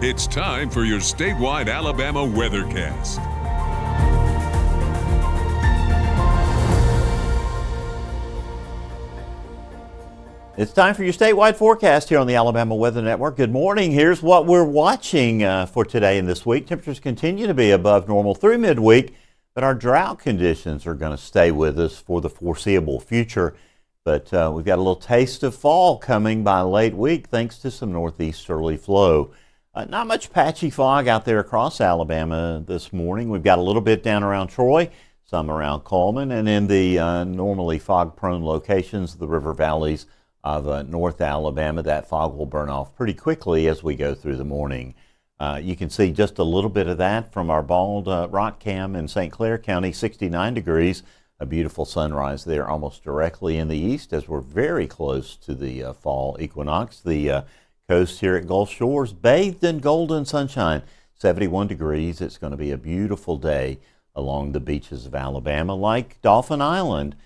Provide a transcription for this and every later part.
It's time for your statewide Alabama weathercast. It's time for your statewide forecast here on the Alabama Weather Network. Good morning. Here's what we're watching for today and this week. Temperatures continue to be above normal through midweek, but our drought conditions are going to stay with us for the foreseeable future. But we've got a little taste of fall coming by late week thanks to some northeasterly flow. Not much patchy fog out there across Alabama this morning. We've got a little bit down around Troy, some around Coleman, and in the normally fog-prone locations, the river valleys of North Alabama. That fog will burn off pretty quickly as we go through the morning. You can see just a little bit of that from our bald rock cam in St. Clair County, 69 degrees. A beautiful sunrise there almost directly in the east as we're very close to the fall equinox. The coast here at Gulf Shores bathed in golden sunshine, 71 degrees. It's going to be a beautiful day along the beaches of Alabama like Dauphin Island.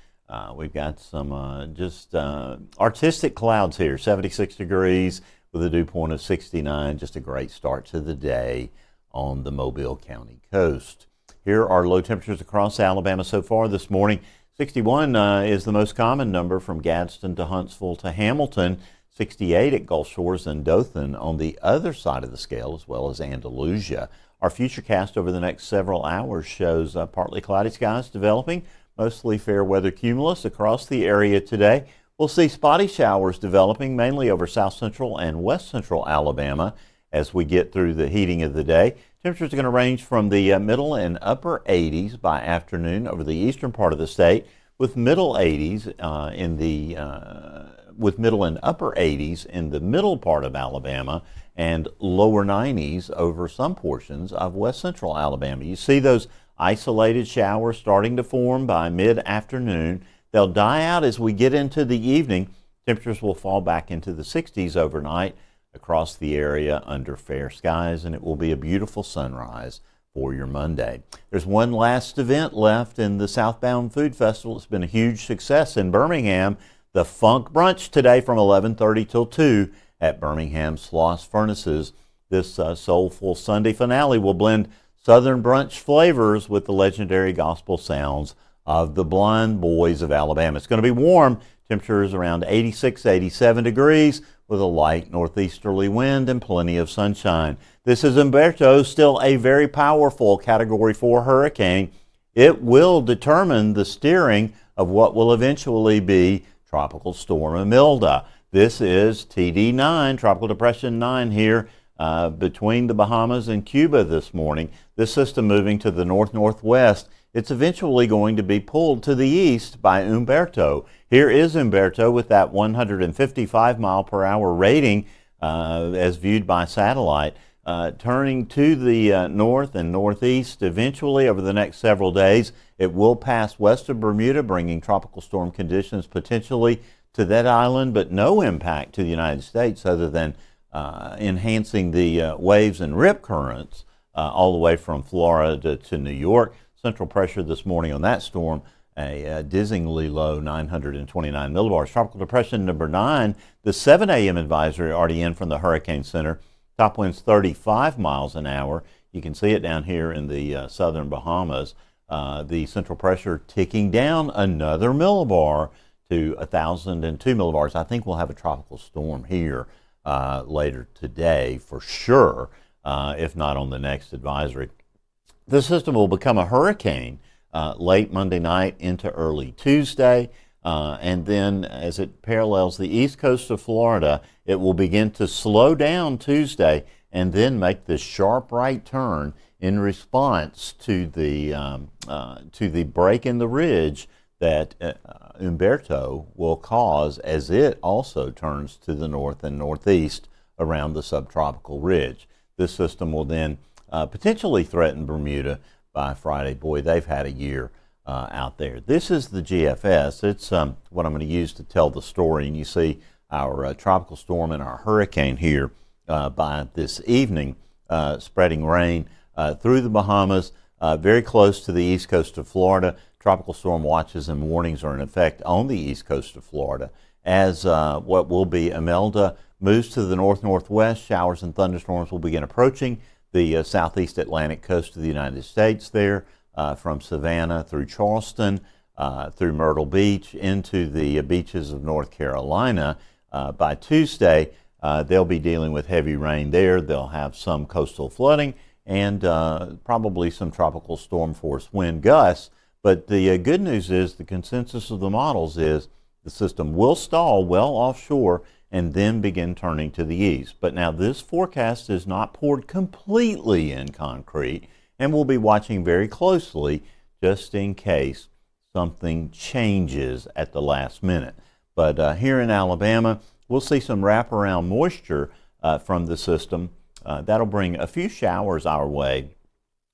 We've got some just artistic clouds here, 76 degrees with a dew point of 69. Just a great start to the day on the Mobile County coast. Here are low temperatures across Alabama so far this morning. 61 is the most common number from Gadsden to Huntsville to Hamilton. 68 at Gulf Shores and Dothan on the other side of the scale, as well as Andalusia. Our futurecast over the next several hours shows partly cloudy skies developing, mostly fair weather cumulus across the area today. We'll see spotty showers developing mainly over south central and west central Alabama as we get through the heating of the day. Temperatures are going to range from the middle and upper 80s by afternoon over the eastern part of the state, with middle 80s with middle and upper 80s in the middle part of Alabama and lower 90s over some portions of west central Alabama. You see those isolated showers starting to form by mid-afternoon. They'll die out as we get into the evening. Temperatures will fall back into the 60s overnight across the area under fair skies, and it will be a beautiful sunrise for your Monday. There's one last event left in the Southbound Food Festival. It's been a huge success in Birmingham. The Funk Brunch today from 11:30 till 2 at Birmingham Sloss Furnaces. This soulful Sunday finale will blend Southern brunch flavors with the legendary gospel sounds of the Blind Boys of Alabama. It's going to be warm. Temperatures around 86, 87 degrees with a light northeasterly wind and plenty of sunshine. This is Humberto, still a very powerful Category 4 hurricane. It will determine the steering of what will eventually be Tropical Storm Imelda. This is TD9, Tropical Depression 9 here between the Bahamas and Cuba this morning. This system moving to the north-northwest. It's eventually going to be pulled to the east by Humberto. Here is Humberto with that 155 mile per hour rating as viewed by satellite, turning to the north and northeast eventually over the next several days. It will pass west of Bermuda, bringing tropical storm conditions potentially to that island, but no impact to the United States other than enhancing the waves and rip currents all the way from Florida to New York. Central pressure this morning on that storm, a dizzyingly low 929 millibars. Tropical depression number 9, the 7 a.m. advisory already in from the Hurricane Center. Top winds 35 miles an hour. You can see it down here in the southern Bahamas. The central pressure ticking down another millibar to 1,002 millibars. I think we'll have a tropical storm here later today for sure, if not on the next advisory. The system will become a hurricane late Monday night into early Tuesday, and then as it parallels the east coast of Florida, it will begin to slow down Tuesday and then make this sharp right turn in response to the break in the ridge that Humberto will cause as it also turns to the north and northeast around the subtropical ridge. This system will then potentially threaten Bermuda by Friday. Boy, they've had a year out there. This is the GFS. It's what I'm going to use to tell the story, and you see our tropical storm and our hurricane here by this evening, spreading rain through the Bahamas, very close to the east coast of Florida. Tropical storm watches and warnings are in effect on the east coast of Florida as what will be Imelda moves to the north-northwest. Showers and thunderstorms will begin approaching the southeast Atlantic coast of the United States there, from Savannah through Charleston, through Myrtle Beach into the beaches of North Carolina. By Tuesday, they'll be dealing with heavy rain there. They'll have some coastal flooding and probably some tropical storm force wind gusts. But the good news is the consensus of the models is the system will stall well offshore and then begin turning to the east. But now this forecast is not poured completely in concrete, and we'll be watching very closely just in case something changes at the last minute. But here in Alabama, we'll see some wraparound moisture from the system. That'll bring a few showers our way,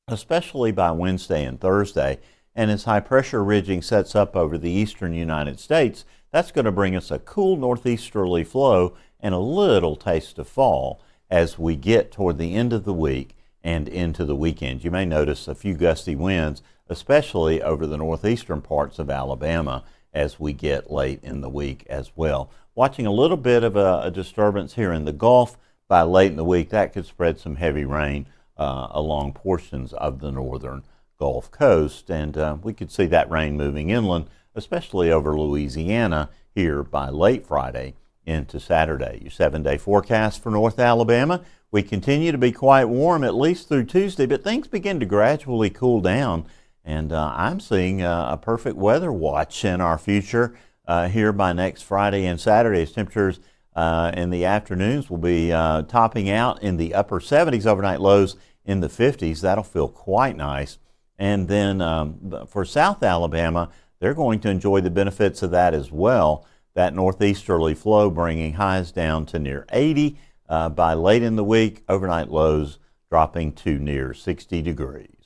especially by Wednesday and Thursday. And as high pressure ridging sets up over the eastern United States, that's going to bring us a cool northeasterly flow and a little taste of fall as we get toward the end of the week and into the weekend. You may notice a few gusty winds, especially over the northeastern parts of Alabama as we get late in the week as well. Watching a little bit of a disturbance here in the Gulf. By late in the week, that could spread some heavy rain along portions of the northern Gulf Coast, and we could see that rain moving inland, especially over Louisiana here by late Friday into Saturday. Your 7-day forecast for North Alabama. We continue to be quite warm at least through Tuesday, but things begin to gradually cool down, and I'm seeing a perfect weather watch in our future here by next Friday and Saturday, as temperatures in the afternoons will be topping out in the upper 70s, overnight lows in the 50s. That'll feel quite nice. And then for South Alabama, they're going to enjoy the benefits of that as well. That northeasterly flow bringing highs down to near 80 by late in the week, overnight lows dropping to near 60 degrees.